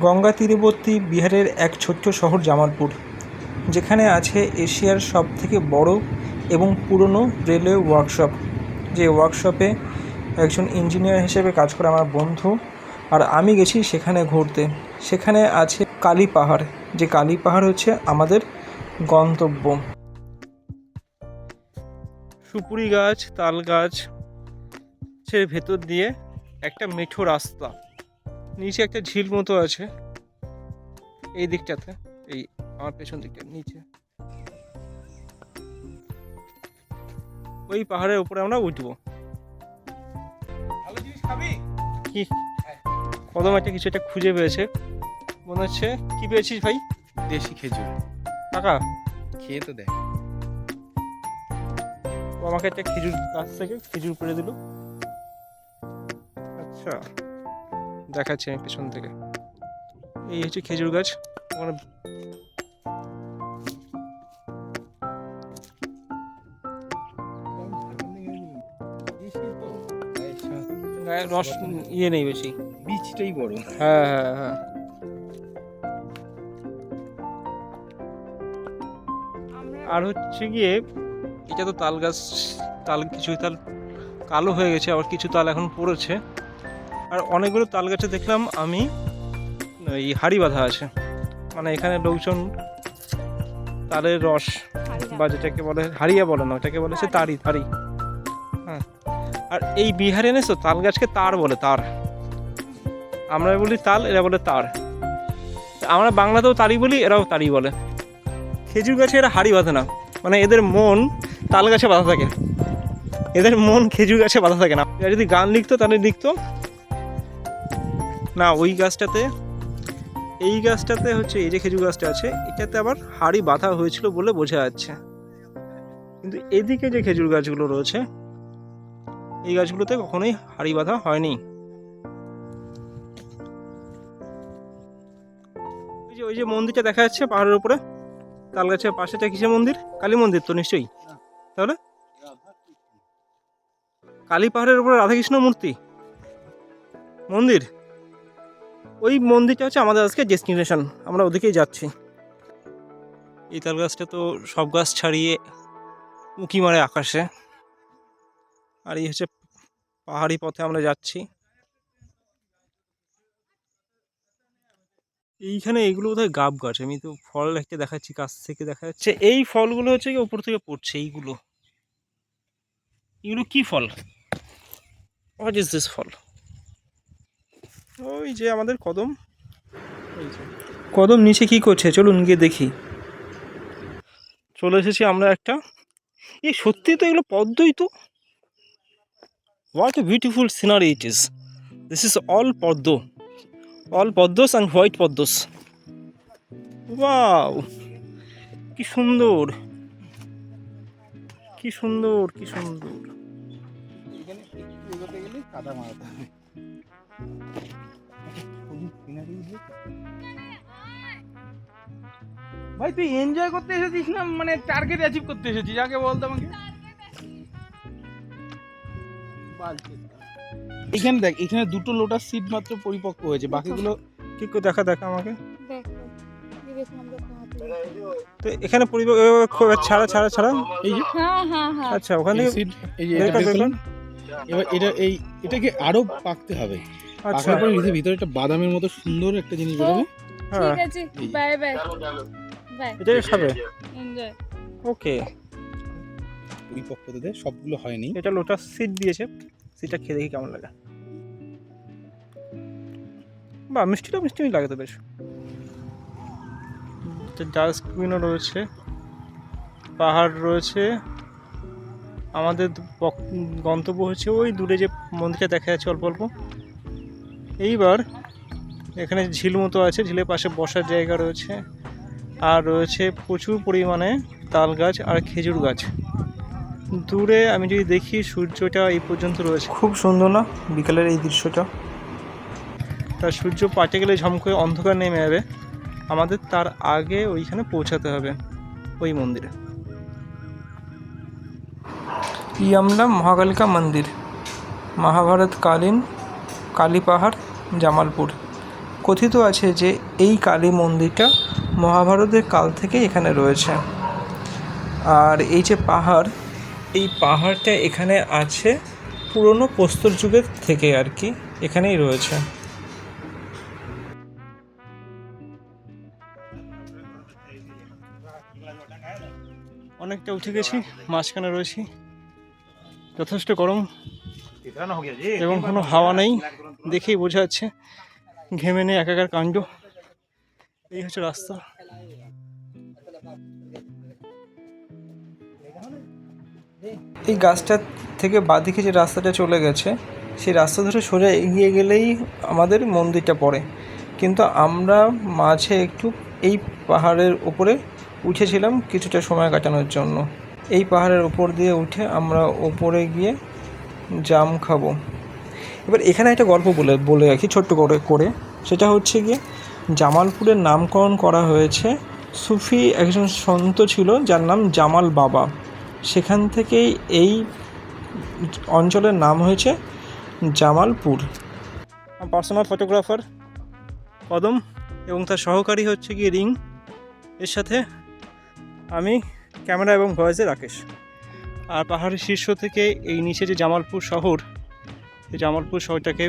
গঙ্গা তীরবর্তী বিহারের এক ছোট্ট শহর জামালপুর, যেখানে আছে এশিয়ার সবথেকে বড় এবং পুরনো রেলওয়ে ওয়ার্কশপ। যে ওয়ার্কশপে একজন ইঞ্জিনিয়ার হিসেবে কাজ করে আমার বন্ধু আর আমি গেছি সেখানে ঘুরতে। সেখানে আছে কালী পাহাড়, যে কালী পাহাড় হচ্ছে আমাদের গন্তব্য। সুপুরি গাছ, তাল গাছ এর ভেতর দিয়ে একটা মেঠো রাস্তা, নিচে একটা ঝিল মতো আছে এই দিকটাতে, এই আমার পেছন দিকটা নিচে ওই পাহাড়ের উপরে আমরা উঠবো। কি কদম একটা কিছু একটা খুঁজে পেয়েছে মনে হচ্ছে। কি পেয়েছিস ভাই? দেশি খেজুর। টাকা খেয়ে তো দেখ। ও আমাকে একটা খেজুর গাছ থেকে খেজুর করে দিল। আচ্ছা, দেখাচ্ছি আমি পেছন থেকে। এই হচ্ছে খেজুর গাছ। ওখানে গায়ে রস ইয়ে নেই বেশি, বীজটাই বড়। হ্যাঁ হ্যাঁ হ্যাঁ। আর হচ্ছে গিয়ে এটা তো তাল গাছ, তাল কিছু তাল কালো হয়ে গেছে, আবার কিছু তাল এখন পড়েছে। আর অনেকগুলো তাল গাছে দেখলাম আমি এই হাড়ি বাঁধা আছে, মানে এখানে লোকজন তালের রস বা যেটাকে বলে হাড়িয়া বলে না, ওটাকে বলেছে তাড়ি তাড়ি। হ্যাঁ, আর এই বিহারে এনেছ তাল গাছকে তার বলে, তার। আমরা বলি তাল, এরা বলে তার। আমরা বাংলাতেও তাড়ি বলি, এরাও তাড়ি বলে। খেজুর গাছে এরা হাড়ি বাঁধে না, মানে এদের মন তাল গাছে বাঁধা থাকে, এদের মন খেজুর গাছে বাঁধা থাকে না। এরা যদি গান লিখতো তাহলে লিখতো না ওই গাছটাতে, এই গাছটাতে হচ্ছে এই যে খেজুর গাছটা আছে এটাতে আবার হাড়ি বাঁধা হয়েছিল বলে বোঝা যাচ্ছে। কিন্তু এদিকে যে খেজুর গাছগুলো রয়েছে এই গাছগুলোতে কখনোই হাড়ি বাঁধা হয়নি। ওই যে মন্দিরটা দেখা যাচ্ছে পাহাড়ের উপরে তাল গাছের পাশেটা কিসের মন্দির? কালী মন্দির তো নিশ্চয়ই। তাহলে কালী পাহাড়ের উপরে রাধাকৃষ্ণ মূর্তি মন্দির, ওই মন্দিরটা হচ্ছে আমাদের আজকে ডেস্টিনেশন, আমরা ওদিকেই যাচ্ছি। এই তাল গাছটা তো সব গাছ ছাড়িয়ে উঁকি মারে আকাশে। আর এই হচ্ছে পাহাড়ি পথে আমরা যাচ্ছি। এইখানে এগুলো বোধহয় গাব গাছ, আমি তো ফল একটা দেখাচ্ছি কাছ থেকে দেখা যাচ্ছে। এই ফলগুলো হচ্ছে কি উপর থেকে পড়ছে, এইগুলো এগুলো কি ফল? হোয়াট ইজ দিস ফল? ওই যে আমাদের কদম, ওই যে কদম নিচে কি করছে চলুন গিয়ে দেখি। চলে এসেছি আমরা একটা, এই সত্যি তো এগুলো পদ্মই তো। What a beautiful scenery it is. This is all পদ্ম, অল পদ্মস অ্যান্ড হোয়াইট পদ্মস। ওয়াও, কি সুন্দর কি সুন্দর কি সুন্দর। এখানে একটু এগোতে গেলে কাদা মারাতে হবে। ভাই তুই এনজয় করতে এসেছিস না মানে টার্গেট অ্যাচিভ করতে এসেছিস? আগে বলতো আমাকে। এখানে দেখ, এখানে দুটো লোটাস সিড মাত্র পরিপক্ক হয়েছে, বাকিগুলো কি করে দেখা দেখা আমাকে। देखो ये देखो हम लोग कहाँ पे। তো এখানে ছাড়া ছাড়া ছাড়া এই যে हाँ हाँ हाँ আচ্ছা ওখান এই থেকে সিড, এই যে বের এটা কর, বের বের কর। করলাম। এবার এটাকে আরো পাকতে হবে। আচ্ছা পাকার পরে এর ভিতরে একটা বাদামের মতো সুন্দর একটা জিনিস বেরোবে। হ্যাঁ, ठीक है जी बाय बाय बाय এটাই খাবে। एंजॉय। ওকে, পরিপক্কতে সবগুলো হয়নি। এটা লোটাস সিড দিয়েছে, সিডটা খেয়ে দেখি কেমন লাগে। বা মিষ্টিটা মিষ্টি লাগে তো বেশ। ডাস্টবিনও রয়েছে, পাহাড় রয়েছে। আমাদের গন্তব্য হচ্ছে ওই দূরে যে মন্দিরটা দেখা যাচ্ছে অল্প অল্প। এইবার এখানে ঝিল মতো আছে, ঝিলের পাশে বসার জায়গা রয়েছে, আর রয়েছে প্রচুর পরিমাণে তাল গাছ আর খেজুর গাছ। দূরে আমি যদি দেখি সূর্যটা এই পর্যন্ত রয়েছে, খুব সুন্দর না বিকালের এই দৃশ্যটা। তার সূর্য পাটে গেলে ঝমকে অন্ধকার নেমে যাবে, আমাদের তার আগে ওইখানে পৌঁছাতে হবে ওই মন্দিরে। ইয়ামলা মহাকালিকা মন্দির, মহাভারতকালীন কালী পাহাড়, জামালপুর। কথিত আছে যে এই কালী মন্দিরটা মহাভারতের কাল থেকে এখানে রয়েছে। আর এই যে পাহাড়, এই পাহাড়টা এখানে আছে পুরনো প্রস্তর যুগের থেকে আর কি, এখানেই রয়েছে। অনেকটা উঠে গেছি, মাঝখানে রয়েছি, যথেষ্ট গরম এবং কোনো হাওয়া নেই, দেখেই বোঝা যাচ্ছে ঘেমে নেই একাকার কাণ্ড। এই হচ্ছে রাস্তা। এই গাছটা থেকে বাঁদিকে যে রাস্তাটা চলে গেছে, সেই রাস্তা ধরে সোজা এগিয়ে গেলেই আমাদের মন্দিরটা পড়ে। কিন্তু আমরা মাঝে একটু এই পাহাড়ের উপরে উঠেছিলাম কিছুটা সময় কাটানোর জন্য। এই পাহাড়ের উপর দিয়ে উঠে আমরা ওপরে গিয়ে জাম খাবো। এবার এখানে একটা গল্প বলে রাখি ছোট্ট করে, সেটা হচ্ছে গিয়ে জামালপুরের নামকরণ করা হয়েছে সুফি একজন সন্ত ছিল যার নাম জামাল বাবা। সেখান থেকেই এই অঞ্চলের নাম হয়েছে জামালপুর। পার্সোনাল ফটোগ্রাফার কদম এবং তার সহকারী হচ্ছে গিয়ে রিং, এর সাথে আমি ক্যামেরা এবং ভয়েসে রাকেশ। আর পাহাড়ের শীর্ষ থেকে এই নিচে যে জামালপুর শহর, এই জামালপুর শহরটাকে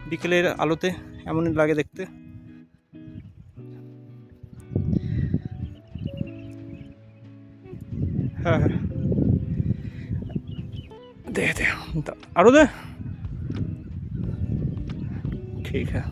বিকেলের আলোতে এমনই লাগে দেখতে। হ্যাঁ হ্যাঁ, दे आरो दे, ठीक है।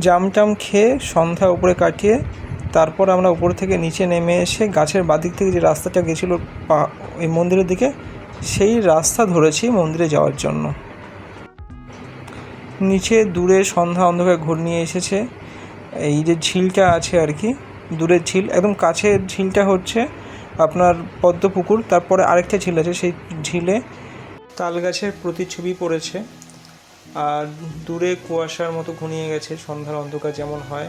জাম টাম খেয়ে সন্ধ্যা উপরে কাটিয়ে তারপর আমরা উপর থেকে নিচে নেমে এসে গাছের বাদিক থেকে যে রাস্তাটা গেছিলো ওই মন্দিরের দিকে, সেই রাস্তা ধরেছি মন্দিরে যাওয়ার জন্য। নিচে দূরে সন্ধ্যা অন্ধকার ঘনিয়ে এসেছে। এই যে ঝিলটা আছে আর কি, দূরের ঝিল, একদম কাছের ঝিলটা হচ্ছে আপনার পদ্মপুকুর। তারপরে আরেকটা ঝিল আছে, সেই ঝিলে তাল গাছের প্রতিচ্ছবি পড়েছে। আর দূরে কুয়াশার মতো ঘনিয়ে গেছে, সন্ধ্যার অন্ধকার যেমন হয়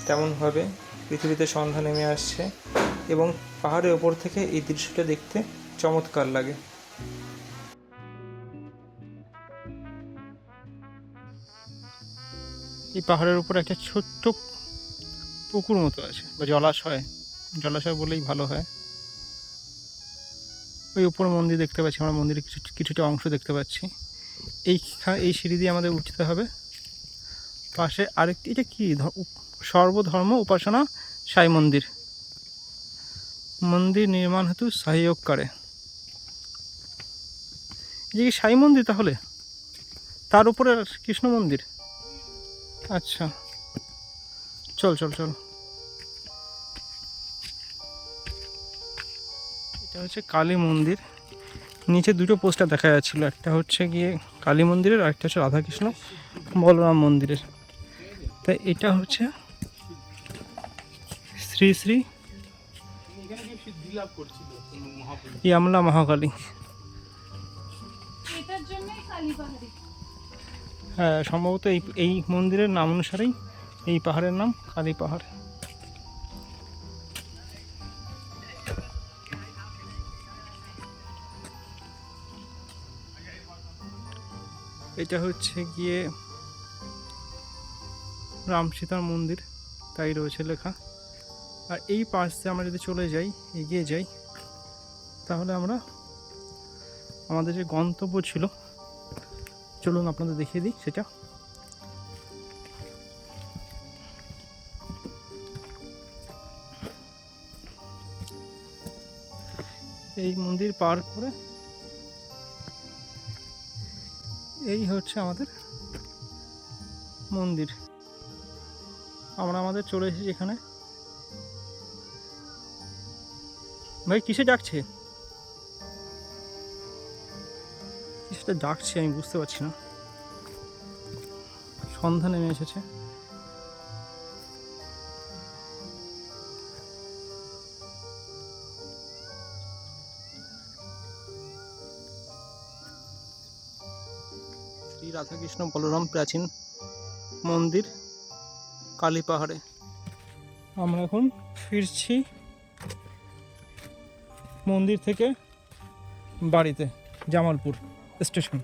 তেমনভাবে পৃথিবীতে সন্ধ্যা নেমে আসছে এবং পাহাড়ের ওপর থেকে এই দৃশ্যটা দেখতে চমৎকার লাগে। এই পাহাড়ের উপর একটা ছোট্ট পুকুর মতো আছে বা জলাশয় বলেই ভালো হয়। ওই উপর মন্দির দেখতে পাচ্ছি আমরা, মন্দিরের কিছুটা অংশ দেখতে পাচ্ছি। এই সিঁড়ি দিয়ে আমাদের উঠতে হবে। পাশে আরেকটি, এটা কি সর্বধর্ম উপাসনা সাই মন্দির নির্মাণ হেতু সহযোগ করে। এই কি সাই মন্দির? তাহলে তার উপরে কৃষ্ণ মন্দির। আচ্ছা, চল। এটা হচ্ছে কালী মন্দির। নিচে দুটো পোস্টার দেখা যাচ্ছিলো, একটা হচ্ছে গিয়ে কালী মন্দিরের আর একটা হচ্ছে রাধাকৃষ্ণ বলরাম মন্দিরের। তাই এটা হচ্ছে শ্রী শ্রী ইয়ামলা মহাকালী। হ্যাঁ, সম্ভবত এই মন্দিরের নাম অনুসারেই এই পাহাড়ের নাম কালী পাহাড়। এটা হচ্ছে গিয়ে রাম সীতার মন্দির, তাই রয়েছে লেখা। আর এই পাশ দিয়ে আমরা যদি এগিয়ে যাই, তাহলে আমরা আমাদের যে গন্তব্য ছিল, চলুন আপনাদের দেখিয়ে দিই সেটা। এই মন্দির পার করে এই হচ্ছে আমাদের মন্দির। আমরা চলে এসেছি এখানে। ভাই কিসে ডাকছে? কিছুটা ডাকছে, আমি বুঝতে পারছি না। সন্ধ্যা নেমে এসেছে। শ্রী রাধাকৃষ্ণ বলরাম প্রাচীন মন্দির কালী পাহাড়ে। আমরা এখন ফিরছি মন্দির থেকে বাড়িতে, জামালপুর স্টেশন।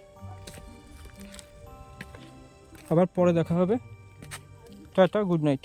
আবার পরে দেখা হবে। Tata, good night.